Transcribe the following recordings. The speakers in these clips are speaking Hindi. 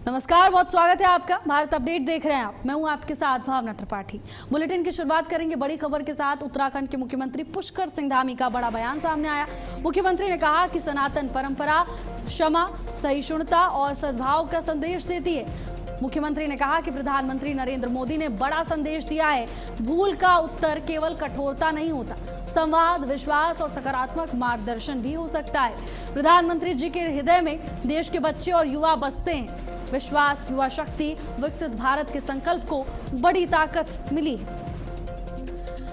नमस्कार, बहुत स्वागत है आपका। भारत अपडेट देख रहे हैं आप। मैं हूं आपके साथ भावना त्रिपाठी। बुलेटिन की शुरुआत करेंगे बड़ी खबर के साथ। उत्तराखंड के मुख्यमंत्री पुष्कर सिंह धामी का बड़ा बयान सामने आया। मुख्यमंत्री ने कहा कि सनातन परंपरा क्षमा, सहिष्णुता और सद्भाव का संदेश देती है। मुख्यमंत्री ने कहा कि प्रधानमंत्री नरेंद्र मोदी ने बड़ा संदेश दिया है। भूल का उत्तर केवल कठोरता नहीं होता, संवाद, विश्वास और सकारात्मक मार्गदर्शन भी हो सकता है। प्रधानमंत्री जी के हृदय में देश के बच्चे और युवा बसते हैं। विश्वास, युवा शक्ति, विकसित भारत के संकल्प को बड़ी ताकत मिली है।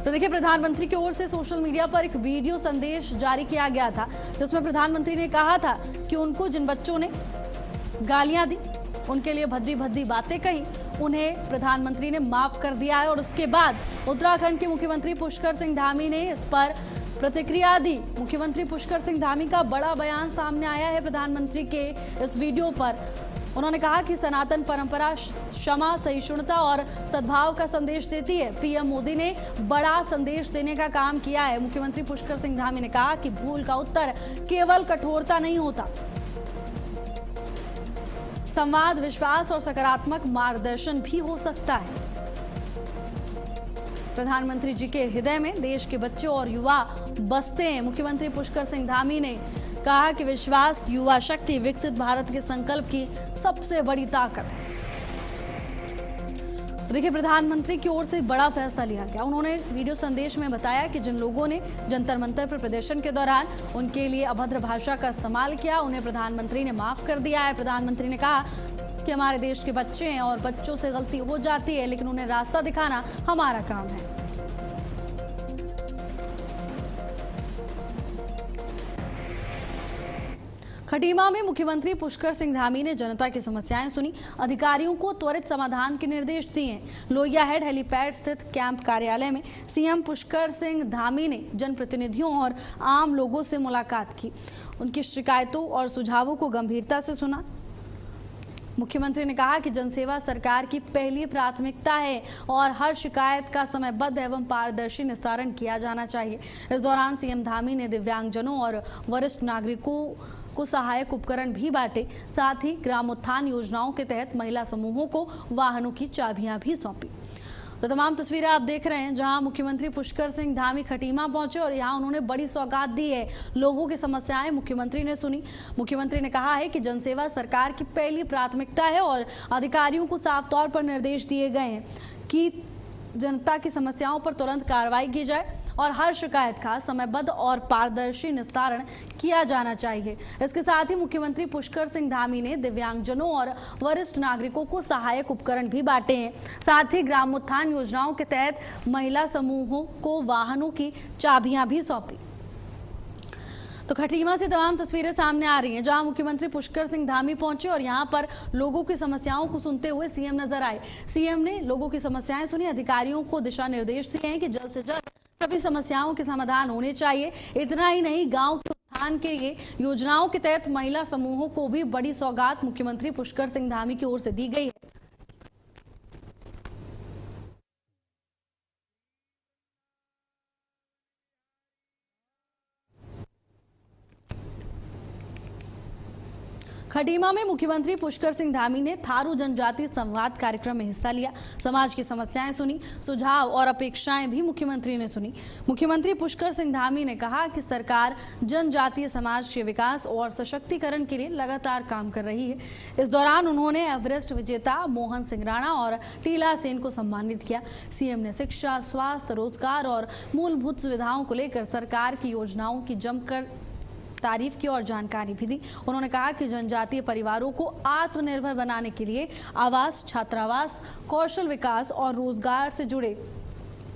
तो देखिए, प्रधानमंत्री की ओर से सोशल मीडिया पर एक वीडियो संदेश जारी किया गया था, जिसमें प्रधानमंत्री ने कहा था कि उनको जिन बच्चों ने गालियां दी, उनके लिए भद्दी भद्दी बातें कही, उन्हें प्रधानमंत्री ने माफ कर दिया है। और उसके बाद उत्तराखंड के मुख्यमंत्री पुष्कर सिंह धामी ने इस पर प्रतिक्रिया दी। मुख्यमंत्री पुष्कर सिंह धामी का बड़ा बयान सामने आया है प्रधानमंत्री के इस वीडियो पर। उन्होंने कहा कि सनातन परंपरा क्षमा, सहिष्णुता और सद्भाव का संदेश देती है। पीएम मोदी ने बड़ा संदेश देने का काम किया है। मुख्यमंत्री पुष्कर सिंह धामी ने कहा कि भूल का उत्तर केवल कठोरता नहीं होता, संवाद, विश्वास और सकारात्मक मार्गदर्शन भी हो सकता है। प्रधानमंत्री जी के हृदय में देश के बच्चे और युवा बसते हैं। मुख्यमंत्री पुष्कर सिंह धामी ने कहा कि विश्वास, युवा शक्ति, विकसित भारत के संकल्प की सबसे बड़ी ताकत है। देखिए, प्रधानमंत्री की ओर से बड़ा फैसला लिया गया। उन्होंने वीडियो संदेश में बताया कि जिन लोगों ने जंतर मंतर पर प्रदर्शन के दौरान उनके लिए अभद्र भाषा का इस्तेमाल किया, उन्हें प्रधानमंत्री ने माफ कर दिया है। प्रधानमंत्री ने कहा कि हमारे देश के बच्चे हैं और बच्चों से गलती हो जाती है, लेकिन उन्हें रास्ता दिखाना हमारा काम है। खटीमा में मुख्यमंत्री पुष्कर सिंह धामी ने जनता की समस्याएं सुनी, अधिकारियों को त्वरित समाधान के निर्देश दिए। लोहिया हेलीपैड स्थित कैंप कार्यालय में सीएम पुष्कर सिंह धामी ने जनप्रतिनिधियों और आम लोगों से मुलाकात की, उनकी शिकायतों और सुझावों को गंभीरता से सुना। मुख्यमंत्री ने कहा कि जनसेवा सरकार की पहली प्राथमिकता है और हर शिकायत का समयबद्ध एवं पारदर्शी निस्तारण किया जाना चाहिए। इस दौरान सीएम धामी ने दिव्यांगजनों और वरिष्ठ नागरिकों को सहायक उपकरण भी बांटे। साथ ही ग्रामोत्थान योजनाओं के तहत महिला समूहों को वाहनों की चाबियां भी सौंपी। तो तमाम तस्वीरें आप देख रहे हैं, जहां मुख्यमंत्री पुष्कर सिंह धामी खटीमा पहुंचे और यहां उन्होंने बड़ी सौगात दी है। लोगों की समस्याएं मुख्यमंत्री ने सुनी। मुख्यमंत्री ने कहा है कि जनसेवा सरकार की पहली प्राथमिकता है और अधिकारियों को साफ तौर पर निर्देश दिए गए हैं कि जनता की समस्याओं पर तुरंत कार्रवाई की जाए और हर शिकायत का समयबद्ध और पारदर्शी निस्तारण किया जाना चाहिए। इसके साथ ही मुख्यमंत्री पुष्कर सिंह धामी ने दिव्यांगजनों और वरिष्ठ नागरिकों को सहायक उपकरण भी बांटे हैं। साथ ही ग्रामोत्थान योजनाओं के तहत महिला समूहों को वाहनों की चाबियां भी सौंपी। तो खटीमा से तमाम तस्वीरें सामने आ रही हैं, जहां मुख्यमंत्री पुष्कर सिंह धामी पहुंचे और यहां पर लोगों की समस्याओं को सुनते हुए सीएम नजर आए। सीएम ने लोगों की समस्याएं सुनी, अधिकारियों को दिशा निर्देश दिए हैं कि जल्द से जल्द सभी समस्याओं के समाधान होने चाहिए। इतना ही नहीं, गांव के उत्थान के लिए योजनाओं के तहत महिला समूहों को भी बड़ी सौगात मुख्यमंत्री पुष्कर सिंह धामी की ओर से दी गई है। खटीमा में मुख्यमंत्री पुष्कर सिंह धामी ने थारू जनजाति संवाद कार्यक्रम में हिस्सा लिया। समाज की समस्याएं सुनी, सुझाव और अपेक्षाएं भी मुख्यमंत्री ने सुनी। मुख्यमंत्री पुष्कर सिंह धामी ने कहा कि सरकार जनजातीय समाज के विकास और सशक्तिकरण के लिए लगातार काम कर रही है। इस दौरान उन्होंने एवरेस्ट विजेता मोहन सिंह राणा और टीला सेन को सम्मानित किया। सीएम ने शिक्षा, स्वास्थ्य, रोजगार और मूलभूत सुविधाओं को लेकर सरकार की योजनाओं की जमकर तारीफ की और जानकारी भी दी। उन्होंने कहा कि जनजातीय परिवारों को आत्मनिर्भर बनाने के लिए आवास, छात्रावास, कौशल विकास और रोजगार से जुड़े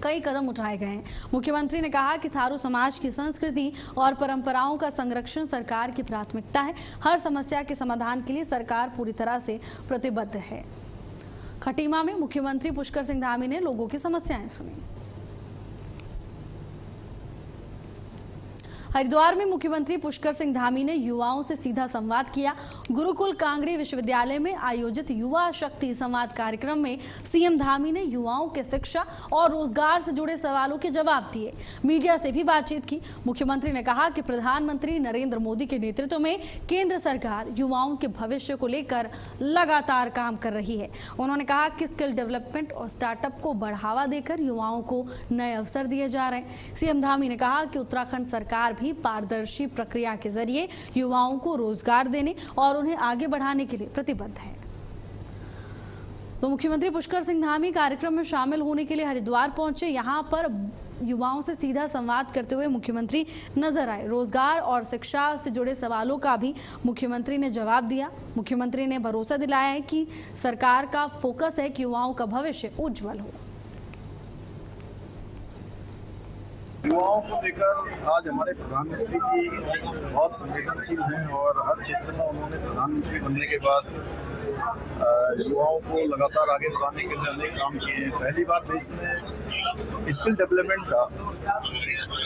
कई कदम उठाए गए हैं। मुख्यमंत्री ने कहा कि थारू समाज की संस्कृति और परंपराओं का संरक्षण सरकार की प्राथमिकता है। हर समस्या के समाधान के लिए सरकार पूरी तरह से प्रतिबद्ध है। खटीमा में मुख्यमंत्री पुष्कर सिंह धामी ने लोगों की समस्याएं सुनी। हरिद्वार में मुख्यमंत्री पुष्कर सिंह धामी ने युवाओं से सीधा संवाद किया। गुरुकुल कांगड़ी विश्वविद्यालय में आयोजित युवा शक्ति संवाद कार्यक्रम में सीएम धामी ने युवाओं के शिक्षा और रोजगार से जुड़े सवालों के जवाब दिए। मीडिया से भी बातचीत की। मुख्यमंत्री ने कहा कि प्रधानमंत्री नरेंद्र मोदी के नेतृत्व में केंद्र सरकार युवाओं के भविष्य को लेकर लगातार काम कर रही है। उन्होंने कहा कि स्किल डेवलपमेंट और स्टार्टअप को बढ़ावा देकर युवाओं को नए अवसर दिए जा रहे हैं। सीएम धामी ने कहा कि उत्तराखंड सरकार भी पारदर्शी प्रक्रिया के जरिए युवाओं को रोजगार देने और उन्हें आगे बढ़ाने के लिए प्रतिबद्ध है। तो मुख्यमंत्री पुष्कर सिंह धामी कार्यक्रम में शामिल होने के लिए हरिद्वार पहुंचे। यहां पर युवाओं से सीधा संवाद करते हुए मुख्यमंत्री नजर आए। रोजगार और शिक्षा से जुड़े सवालों का भी मुख्यमंत्री ने जवाब दिया। मुख्यमंत्री ने भरोसा दिलाया है कि सरकार का फोकस है कि युवाओं का भविष्य उज्जवल हो। युवाओं को लेकर आज हमारे प्रधानमंत्री जी बहुत संवेदनशील हैं और हर क्षेत्र में उन्होंने प्रधानमंत्री बनने के बाद युवाओं को लगातार आगे बढ़ाने के लिए अनेक काम किए हैं। पहली बार देश में स्किल डेवलपमेंट का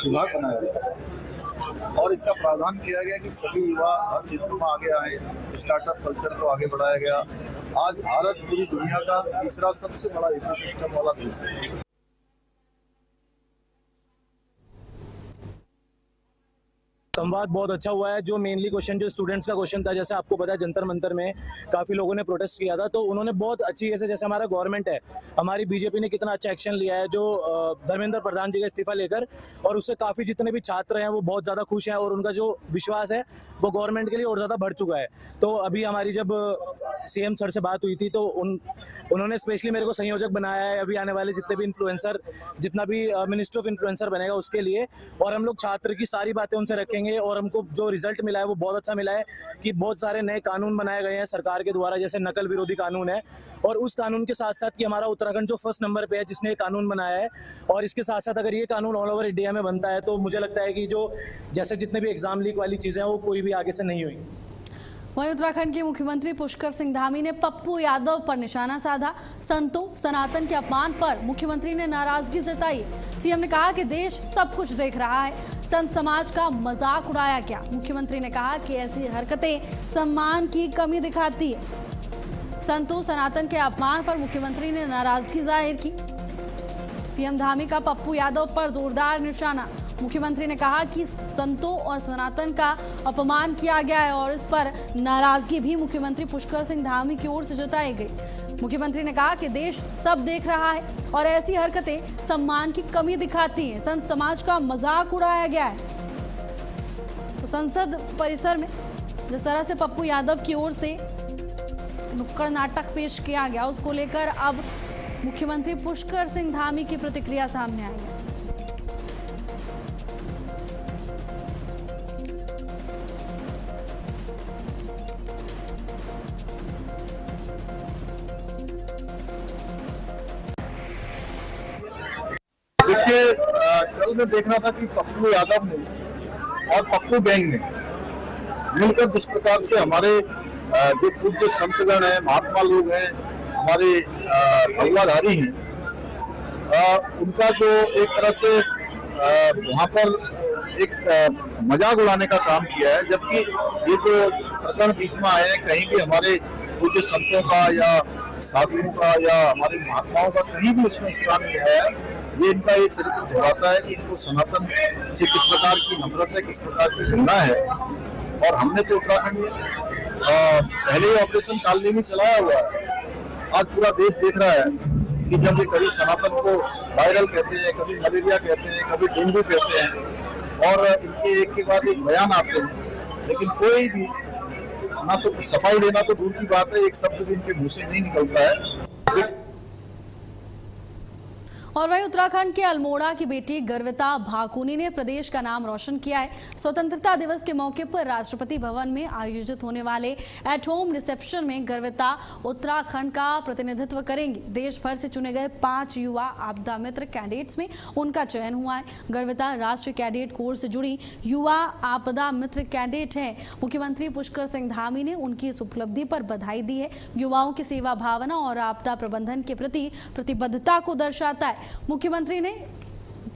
विभाग बनाया गया और इसका प्रावधान किया गया कि सभी युवा हर क्षेत्र में आगे आए। स्टार्टअप कल्चर को आगे बढ़ाया गया। आज भारत पूरी दुनिया का तीसरा सबसे बड़ा इकोसिस्टम वाला देश है। संवाद बहुत अच्छा हुआ है। जो मेनली क्वेश्चन जो स्टूडेंट्स का क्वेश्चन था, जैसे आपको पता है जंतर मंतर में काफ़ी लोगों ने प्रोटेस्ट किया था, तो उन्होंने बहुत अच्छी जैसे हमारा गवर्नमेंट है, हमारी बीजेपी ने कितना अच्छा एक्शन लिया है जो धर्मेंद्र प्रधान जी का इस्तीफा लेकर, और उससे काफ़ी जितने भी छात्र हैं वो बहुत ज़्यादा खुश हैं और उनका जो विश्वास है वो गवर्नमेंट के लिए और ज़्यादा बढ़ चुका है। तो अभी हमारी जब सीएम सर से बात हुई थी तो उन्होंने स्पेशली मेरे को संयोजक बनाया है अभी आने वाले जितने भी इन्फ्लुएंसर, जितना भी मिनिस्टर ऑफ इन्फ्लुएंसर बनेगा उसके लिए, और हम लोग छात्र की सारी बातें उनसे रखेंगे। और हमको जो रिजल्ट मिला है वो बहुत अच्छा मिला है कि बहुत सारे नए कानून बनाए गए हैं सरकार के द्वारा, जैसे नकल विरोधी कानून है, और उस कानून के साथ साथ कि हमारा उत्तराखंड जो फर्स्ट नंबर पे है जिसने ये कानून बनाया है, और इसके साथ साथ अगर ये कानून ऑल ओवर इंडिया में बनता है तो मुझे लगता है कि जो जैसे जितने भी एग्जाम लीक वाली चीजें हैं वो कोई भी आगे से नहीं हुई। वहीं उत्तराखंड के मुख्यमंत्री पुष्कर सिंह धामी ने पप्पू यादव पर निशाना साधा। संतों सनातन के अपमान पर मुख्यमंत्री ने नाराजगी जताई। सीएम ने कहा कि देश सब कुछ देख रहा है, संत समाज का मजाक उड़ाया क्या। मुख्यमंत्री ने कहा कि ऐसी हरकतें सम्मान की कमी दिखाती है। संतों सनातन के अपमान पर मुख्यमंत्री ने नाराजगी जाहिर की। सीएम धामी का पप्पू यादव पर जोरदार निशाना। मुख्यमंत्री ने कहा कि संतों और सनातन का अपमान किया गया है और इस पर नाराजगी भी मुख्यमंत्री पुष्कर सिंह धामी की ओर से जताई गई। मुख्यमंत्री ने कहा कि देश सब देख रहा है और ऐसी हरकतें सम्मान की कमी दिखाती हैं। संत समाज का मजाक उड़ाया गया है। तो संसद परिसर में जिस तरह से पप्पू यादव की ओर से नुक्कड़ नाटक पेश किया गया, उसको लेकर अब मुख्यमंत्री पुष्कर सिंह धामी की प्रतिक्रिया सामने आई है। देखिए, कल मैं देख रहा था कि पप्पू यादव ने और पप्पू गैंग ने मिलकर जिस प्रकार से हमारे जो पूज्य संतगण हैं, महात्मा लोग हैं, हमारे भगवाधारी हैं, उनका जो एक तरह से वहाँ पर एक मजाक उड़ाने का काम किया है। जबकि ये जो प्रकरण बीच में आए हैं, कहीं भी हमारे पूज्य संतों का या साधुओं का या हमारे महात्माओं का कहीं भी उसमें स्थान नहीं है। ये इनका ये चरित्र दोहराता है कि इनको सनातन से किस प्रकार की नफरत है, किस प्रकार की घृणा है। और हमने तो उत्तराखंड में पहले ही ऑपरेशन कालनी में चलाया हुआ है। आज पूरा देश देख रहा है कि जब ये कभी सनातन को वायरल कहते हैं, कभी मलेरिया कहते हैं, कभी डेंगू कहते हैं, और इनके एक के बाद एक बयान आते हैं, लेकिन कोई भी ना तो सफाई देना तो दूर की बात है, एक शब्द भी इनके मुंह से नहीं निकलता है। और वहीं उत्तराखंड के अल्मोड़ा की बेटी गर्विता भाकुनी ने प्रदेश का नाम रोशन किया है। स्वतंत्रता दिवस के मौके पर राष्ट्रपति भवन में आयोजित होने वाले एट होम रिसेप्शन में गर्विता उत्तराखंड का प्रतिनिधित्व करेंगी। देश भर से चुने गए 5 युवा आपदा मित्र कैडेट्स में उनका चयन हुआ है। गर्विता राष्ट्रीय कैडेट कोर से जुड़ी युवा आपदा मित्र कैडेट है। मुख्यमंत्री पुष्कर सिंह धामी ने उनकी इस उपलब्धि पर बधाई दी है। युवाओं की सेवा भावना और आपदा प्रबंधन के प्रति प्रतिबद्धता को दर्शाता है। मुख्यमंत्री ने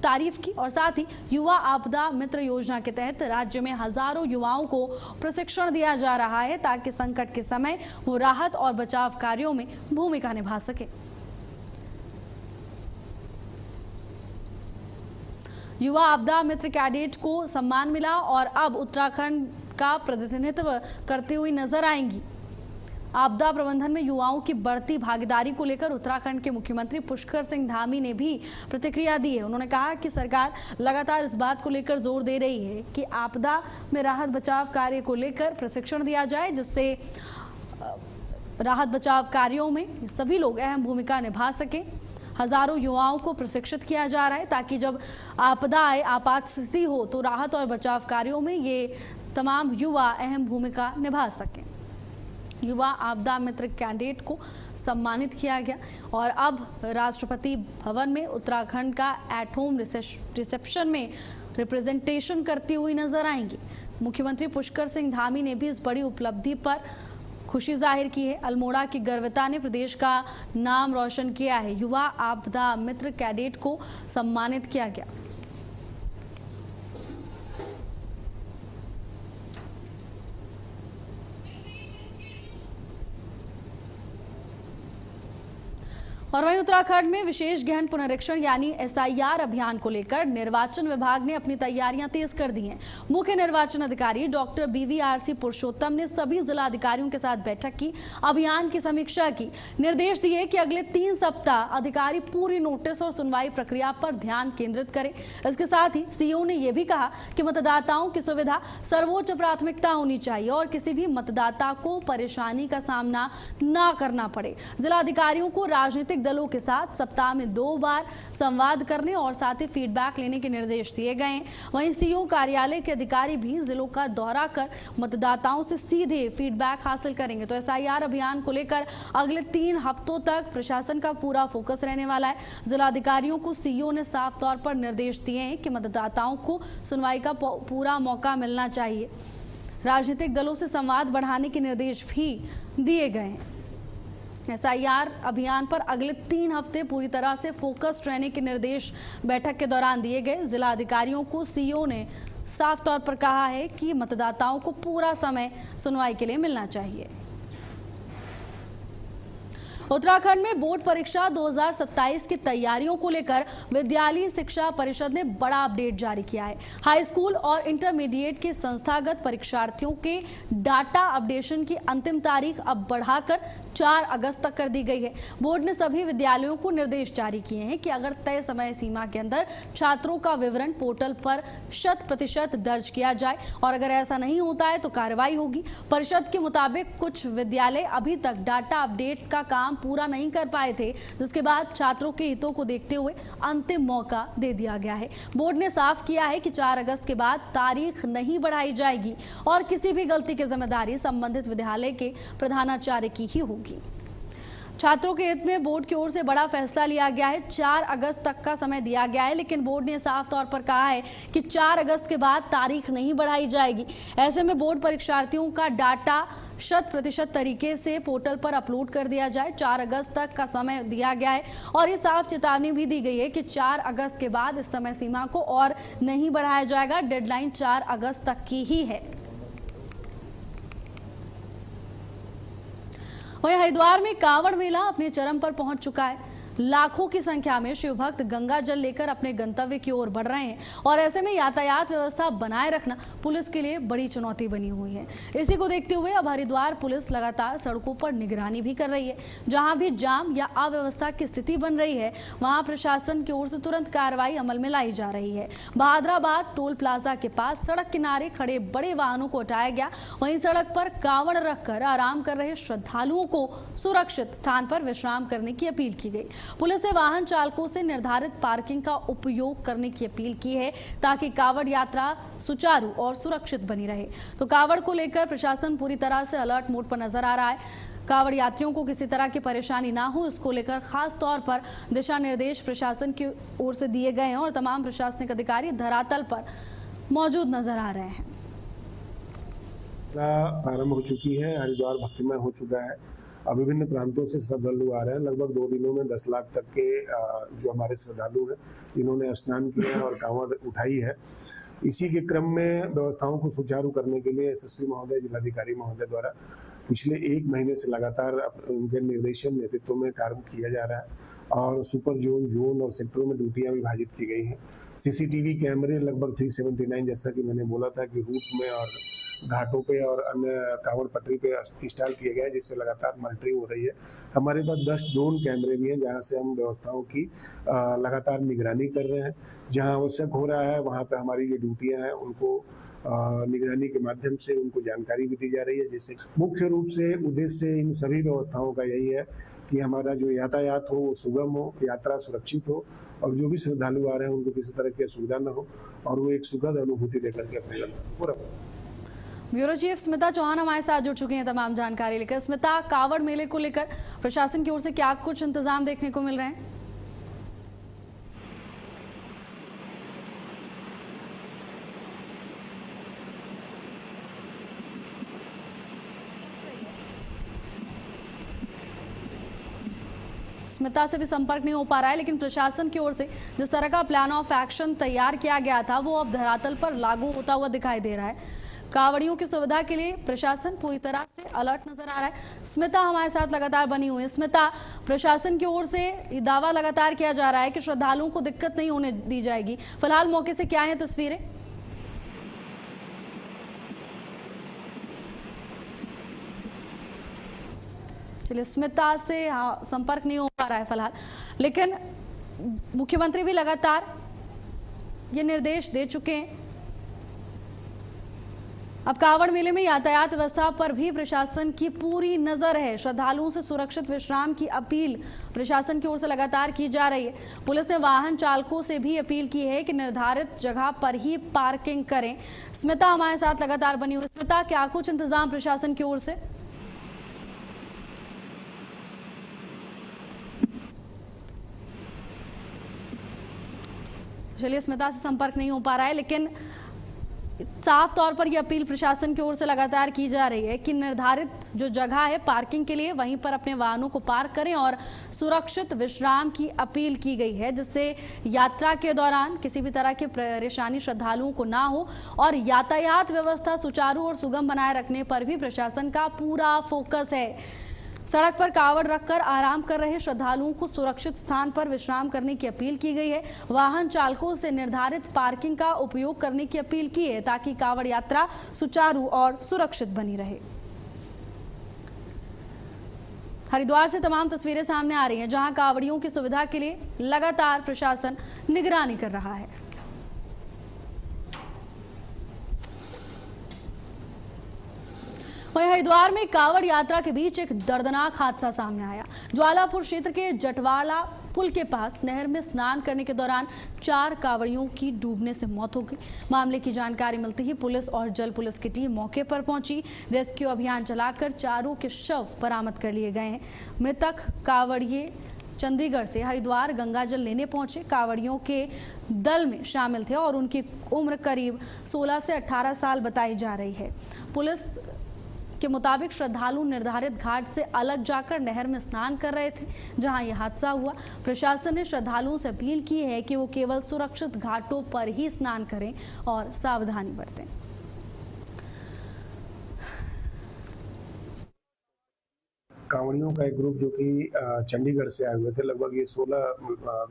तारीफ की और साथ ही युवा आपदा मित्र योजना के तहत राज्य में हजारों युवाओं को प्रशिक्षण दिया जा रहा है ताकि संकट के समय वो राहत और बचाव कार्यों में भूमिका निभा सके। युवा आपदा मित्र कैडेट को सम्मान मिला और अब उत्तराखंड का प्रतिनिधित्व करती हुई नजर आएंगी। आपदा प्रबंधन में युवाओं की बढ़ती भागीदारी को लेकर उत्तराखंड के मुख्यमंत्री पुष्कर सिंह धामी ने भी प्रतिक्रिया दी है। उन्होंने कहा कि सरकार लगातार इस बात को लेकर जोर दे रही है कि आपदा में राहत बचाव कार्य को लेकर प्रशिक्षण दिया जाए, जिससे राहत बचाव कार्यों में सभी लोग अहम भूमिका निभा सकें। हजारों युवाओं को प्रशिक्षित किया जा रहा है ताकि जब आपदा आए, आपात स्थिति हो, तो राहत और बचाव कार्यों में ये तमाम युवा अहम भूमिका निभा सकें। युवा आपदा मित्र कैडेट को सम्मानित किया गया और अब राष्ट्रपति भवन में उत्तराखंड का एट होम रिसेप्शन में रिप्रेजेंटेशन करती हुई नजर आएंगी। मुख्यमंत्री पुष्कर सिंह धामी ने भी इस बड़ी उपलब्धि पर खुशी जाहिर की है। अल्मोड़ा की गर्विता ने प्रदेश का नाम रोशन किया है। युवा आपदा मित्र कैडेट को सम्मानित किया गया। और वहीं उत्तराखंड में विशेष गहन पुनरीक्षण यानी SIR अभियान को लेकर निर्वाचन विभाग ने अपनी तैयारियां तेज कर दी हैं। मुख्य निर्वाचन अधिकारी डॉक्टर BVRC पुरुषोत्तम ने सभी जिला अधिकारियों के साथ बैठक की, अभियान की समीक्षा की, निर्देश दिए कि अगले 3 सप्ताह अधिकारी पूरी नोटिस और सुनवाई प्रक्रिया पर ध्यान केंद्रित करें। इसके साथ ही CEO ने यह भी कहा कि मतदाताओं की सुविधा सर्वोच्च प्राथमिकता होनी चाहिए और किसी भी मतदाता को परेशानी का सामना न करना पड़े। जिला अधिकारियों को राजनीतिक दलों के साथ सप्ताह में 2 बार संवाद करने और साथ ही फीडबैक लेने के निर्देश दिए गए हैं। वहीं CEO कार्यालय के अधिकारी भी जिलों का दौरा कर मतदाताओं से सीधे फीडबैक हासिल करेंगे। तो SIR अभियान को लेकर अगले 3 हफ्तों तक प्रशासन का पूरा फोकस रहने वाला है। जिला अधिकारियों को CEO ने साफ तौर पर निर्देश दिए हैं कि मतदाताओं को सुनवाई का पूरा मौका मिलना चाहिए। राजनीतिक दलों से संवाद बढ़ाने के निर्देश भी दिए गए हैं। SIR अभियान पर अगले 3 हफ्ते पूरी तरह से फोकस्ड रहने के निर्देश बैठक के दौरान दिए गए। जिला अधिकारियों को CEO ने साफ तौर पर कहा है कि मतदाताओं को पूरा समय सुनवाई के लिए मिलना चाहिए। उत्तराखंड में बोर्ड परीक्षा 2027 की तैयारियों को लेकर विद्यालय शिक्षा परिषद ने बड़ा अपडेट जारी किया है। हाई स्कूल और इंटरमीडिएट के संस्थागत परीक्षार्थियों के डाटा अपडेशन की अंतिम तारीख अब बढ़ाकर 4 अगस्त तक कर दी गई है। बोर्ड ने सभी विद्यालयों को निर्देश जारी किए हैं कि अगर तय समय सीमा के अंदर छात्रों का विवरण पोर्टल पर 100% दर्ज किया जाए और अगर ऐसा नहीं होता है तो कार्रवाई होगी। परिषद के मुताबिक कुछ विद्यालय अभी तक डाटा अपडेट का काम पूरा नहीं कर पाए थे, जिसके बाद छात्रों के हितों को देखते हुए अंतिम मौका दे दिया गया है। बोर्ड ने साफ किया है कि 4 अगस्त के बाद तारीख नहीं बढ़ाई जाएगी और किसी भी गलती की जिम्मेदारी संबंधित विद्यालय के प्रधानाचार्य की ही होगी। छात्रों के हित में बोर्ड की ओर से बड़ा फैसला लिया गया है। 4 अगस्त तक का समय दिया गया है, लेकिन बोर्ड ने साफ तौर पर कहा है कि 4 अगस्त के बाद तारीख नहीं बढ़ाई जाएगी। ऐसे में बोर्ड परीक्षार्थियों का डाटा 100% तरीके से पोर्टल पर अपलोड कर दिया जाए। 4 अगस्त तक का समय दिया गया है और ये साफ चेतावनी भी दी गई है कि 4 अगस्त के बाद इस समय सीमा को और नहीं बढ़ाया जाएगा। डेडलाइन 4 अगस्त तक की ही है। वहीं हरिद्वार में कांवड़ मेला अपने चरम पर पहुंच चुका है। लाखों की संख्या में शिव भक्त गंगा जल लेकर अपने गंतव्य की ओर बढ़ रहे हैं और ऐसे में यातायात व्यवस्था बनाए रखना पुलिस के लिए बड़ी चुनौती बनी हुई है। इसी को देखते हुए अब हरिद्वार पुलिस लगातार सड़कों पर निगरानी भी कर रही है। जहां भी जाम या अव्यवस्था की स्थिति बन रही है, वहां प्रशासन की ओर से तुरंत कार्रवाई अमल में लाई जा रही है। बहादुराबाद टोल प्लाजा के पास सड़क किनारे खड़े बड़े वाहनों को हटाया गया। वहीं सड़क पर कांवड़ रखकर आराम कर रहे श्रद्धालुओं को सुरक्षित स्थान पर विश्राम करने की अपील की गई। पुलिस ने वाहन चालकों से निर्धारित पार्किंग का उपयोग करने की अपील की है ताकि कांवड़ यात्रा सुचारू और सुरक्षित बनी रहे। तो कांवड़ को लेकर प्रशासन पूरी तरह से अलर्ट मोड पर नजर आ रहा है। कांवड़ यात्रियों को किसी तरह की परेशानी ना हो, इसको लेकर खास तौर पर दिशा निर्देश प्रशासन की ओर से दिए गए हैं और तमाम प्रशासनिक अधिकारी धरातल पर मौजूद नजर आ रहे हैं। प्रारंभ हो चुकी है, हरिद्वार भक्तिमय हो चुका है विभिन्न प्रांतों से श्रद्धालु आ रहे हैं। लगभग 2 दिनों में 10 लाख तक के जो हमारे श्रद्धालु हैं इन्होंने स्नान किया है और कांवड़ उठाई है। इसी के क्रम में व्यवस्थाओं को सुचारू करने के लिए एसएसपी महोदय, जिलाधिकारी महोदय द्वारा पिछले 1 महीने से लगातार उनके निर्देशन नेतृत्व में कार्य किया जा रहा है और सुपर जोन और सेक्टरों में ड्यूटियां विभाजित की गई हैं। सीसीटीवी कैमरे लगभग 379, जैसा कि मैंने बोला था कि रूट में और घाटों पे और अन्य कांवड़ पटरी पे इंस्टॉल किए गए, जिससे लगातार मॉनिटरिंग हो रही है। हमारे पास 10 ड्रोन कैमरे भी हैं जहां से हम व्यवस्थाओं की लगातार निगरानी कर रहे हैं। जहां आवश्यक हो रहा है वहां पे हमारी जो ड्यूटियां हैं उनको निगरानी के माध्यम से उनको जानकारी भी दी जा रही है। जैसे मुख्य रूप से उद्देश्य इन सभी व्यवस्थाओं का यही है कि हमारा जो यातायात हो वो सुगम हो, यात्रा सुरक्षित हो और जो भी श्रद्धालु आ रहे हैं उनको किसी तरह की असुविधा न हो और वो एक सुखद अनुभूति देकर के अपने गंतव्य पूरा। ब्यूरो चीफ स्मिता चौहान हमारे साथ जुड़ चुकी हैं तमाम जानकारी लेकर। स्मिता, कावड़ मेले को लेकर प्रशासन की ओर से क्या कुछ इंतजाम देखने को मिल रहे हैं? स्मिता से भी संपर्क नहीं हो पा रहा है, लेकिन प्रशासन की ओर से जिस तरह का प्लान ऑफ एक्शन तैयार किया गया था वो अब धरातल पर लागू होता हुआ दिखाई दे रहा है। कांवड़ियों की सुविधा के लिए प्रशासन पूरी तरह से अलर्ट नजर आ रहा है। स्मिता हमारे साथ लगातार बनी हुई है। स्मिता, प्रशासन की ओर से दावा लगातार किया जा रहा है कि श्रद्धालुओं को दिक्कत नहीं होने दी जाएगी। फिलहाल मौके से क्या है तस्वीरें? चलिए, स्मिता से संपर्क नहीं हो पा रहा है फिलहाल, लेकिन मुख्यमंत्री भी लगातार ये निर्देश दे चुके हैं। अब कांवड़ मेले में यातायात व्यवस्था पर भी प्रशासन की पूरी नजर है। श्रद्धालुओं से सुरक्षित विश्राम की अपील प्रशासन की ओर से लगातार की जा रही है। पुलिस ने वाहन चालकों से भी अपील की है कि निर्धारित जगह पर ही पार्किंग करें। स्मिता हमारे साथ लगातार बनी हुई। स्मिता, क्या कुछ इंतजाम प्रशासन की ओर से? चलिए, स्मिता से संपर्क नहीं हो पा रहा है, लेकिन साफ तौर पर यह अपील प्रशासन की ओर से लगातार की जा रही है कि निर्धारित जो जगह है पार्किंग के लिए वहीं पर अपने वाहनों को पार्क करें और सुरक्षित विश्राम की अपील की गई है, जिससे यात्रा के दौरान किसी भी तरह की परेशानी श्रद्धालुओं को ना हो और यातायात व्यवस्था सुचारू और सुगम बनाए रखने पर भी प्रशासन का पूरा फोकस है। सड़क पर कावड़ रखकर आराम कर रहे श्रद्धालुओं को सुरक्षित स्थान पर विश्राम करने की अपील की गई है। वाहन चालकों से निर्धारित पार्किंग का उपयोग करने की अपील की है ताकि कावड़ यात्रा सुचारू और सुरक्षित बनी रहे। हरिद्वार से तमाम तस्वीरें सामने आ रही हैं, जहां कावड़ियों की सुविधा के लिए लगातार प्रशासन निगरानी कर रहा है। वहीं हरिद्वार में कावड़ यात्रा के बीच एक दर्दनाक हादसा सामने आया। ज्वालापुर क्षेत्र के जटवाड़ा पुल के पास नहर में स्नान करने के दौरान 4 कावड़ियों की डूबने से मौत हो गई। मामले की जानकारी मिलते ही पुलिस और जल पुलिस की टीम मौके पर पहुंची। रेस्क्यू अभियान चलाकर चारों के शव बरामद कर लिए गए हैं। मृतक कावड़िए चंडीगढ़ से हरिद्वार गंगाजल लेने पहुंचे। कावड़ियों के दल में शामिल थे और उनकी उम्र करीब 16 से 18 साल बताई जा रही है। पुलिस के मुताबिक श्रद्धालु निर्धारित घाट से अलग जाकर नहर में स्नान कर रहे थे, जहां यह हादसा हुआ। प्रशासन ने श्रद्धालुओं से अपील की है कि वो केवल सुरक्षित घाटों पर ही स्नान करें और सावधानी बरतें। कांवड़ियों का एक ग्रुप जो कि चंडीगढ़ से आए हुए थे, लगभग ये 16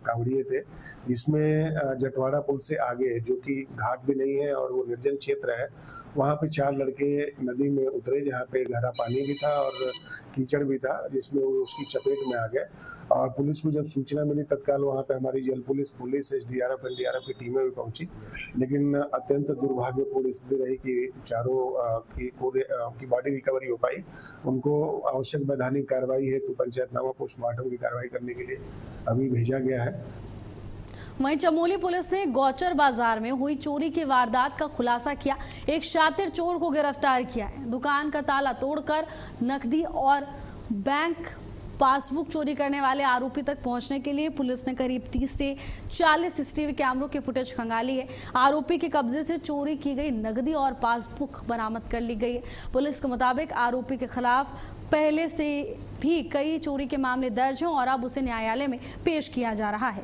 कांवड़िए थे, जिसमें जटवाड़ा पुल से आगे जो कि घाट भी नहीं है और वो निर्जन क्षेत्र है, वहाँ पे 4 लड़के नदी में उतरे जहाँ पे गहरा पानी भी था और कीचड़ भी था, जिसमें वो उसकी चपेट में आ गए। और पुलिस को जब सूचना मिली तत्काल वहाँ पे हमारी जल पुलिस एसडीआरएफ एनडीआरएफ की टीमें भी पहुंची, लेकिन अत्यंत दुर्भाग्यपूर्ण स्थिति रही कि चारों की बॉडी रिकवरी हो पाई। उनको आवश्यक वैधानिक कार्रवाई हेतु पंचायतनामा पोस्टमार्टम की कार्रवाई करने के लिए अभी भेजा गया है। वहीं चमोली पुलिस ने गौचर बाजार में हुई चोरी की वारदात का खुलासा किया। एक शातिर चोर को गिरफ्तार किया है। दुकान का ताला तोड़कर नकदी और बैंक पासबुक चोरी करने वाले आरोपी तक पहुंचने के लिए पुलिस ने करीब 30 से 40 सीसीटीवी कैमरों की फुटेज खंगाली है। आरोपी के कब्जे से चोरी की गई नकदी और पासबुक बरामद कर ली गई है। पुलिस के मुताबिक आरोपी के खिलाफ पहले से भी कई चोरी के मामले दर्ज हैं और अब उसे न्यायालय में पेश किया जा रहा है।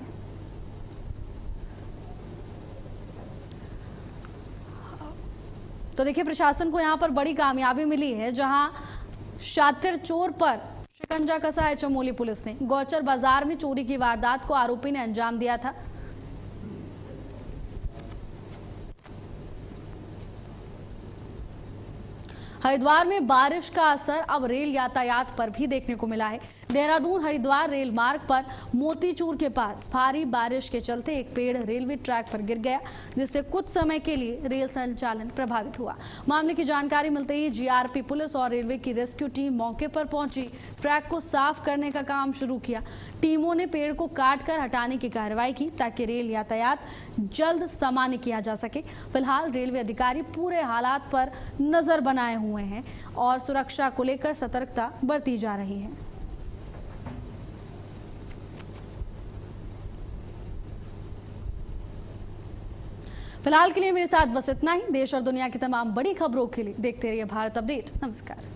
तो देखिए, प्रशासन को यहां पर बड़ी कामयाबी मिली है, जहां शातिर चोर पर शिकंजा कसा है चमोली पुलिस ने। गौचर बाजार में चोरी की वारदात को आरोपी ने अंजाम दिया था। हरिद्वार में बारिश का असर अब रेल यातायात पर भी देखने को मिला है। देहरादून हरिद्वार रेल मार्ग पर मोतीचूर के पास भारी बारिश के चलते एक पेड़ रेलवे ट्रैक पर गिर गया, जिससे कुछ समय के लिए रेल संचालन प्रभावित हुआ। मामले की जानकारी मिलते ही जीआरपी पुलिस और रेलवे की रेस्क्यू टीम मौके पर पहुंची, ट्रैक को साफ करने का काम शुरू किया। टीमों ने पेड़ को काटकर हटाने की कार्रवाई की ताकि रेल यातायात जल्द सामान्य किया जा सके। फिलहाल रेलवे अधिकारी पूरे हालात पर नजर बनाए हुए हैं और सुरक्षा को लेकर सतर्कता बरती जा रही है। फिलहाल के लिए मेरे साथ बस इतना ही। देश और दुनिया की तमाम बड़ी खबरों के लिए देखते रहिए भारत अपडेट। नमस्कार।